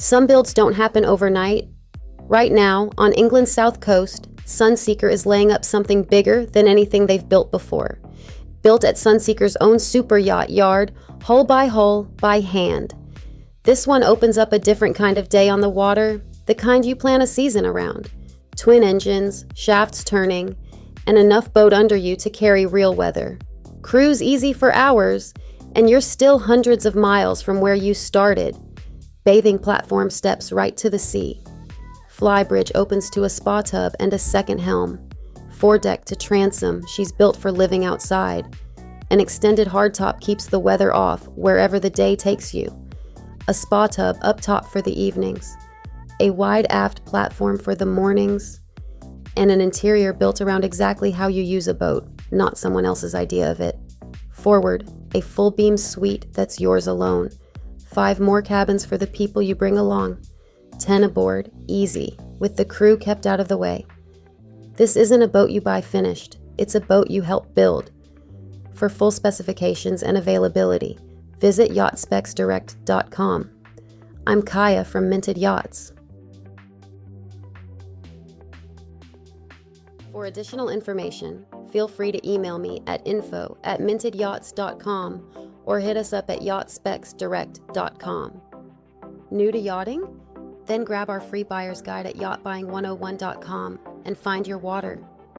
Some builds don't happen overnight. Right now, on England's south coast, Sunseeker is laying up something bigger than anything they've built before. Built at Sunseeker's own Superyacht yard, hull by hand. This one opens up a different kind of day on the water, the kind you plan a season around. Twin engines, shafts turning, and enough boat under you to carry real weather. Cruise easy for hours, and you're still hundreds of miles from where you started. Bathing platform steps right to the sea. Flybridge opens to a spa tub and a second helm. Foredeck to transom, she's built for living outside. An extended hardtop keeps the weather off wherever the day takes you. A spa tub up top for the evenings. A wide aft platform for the mornings. And an interior built around exactly how you use a boat, not someone else's idea of it. Forward, a full beam suite that's yours alone. 5 more cabins for the people you bring along. 10 aboard, easy, with the crew kept out of the way. This isn't a boat you buy finished, it's a boat you help build. For full specifications and availability, visit yachtspecsdirect.com. I'm Kaya from Minted Yachts. For additional information, feel free to email me at info@mintedyachts.com or hit us up at yachtspecsdirect.com. New to yachting? Then grab our free buyer's guide at yachtbuying101.com and find your water.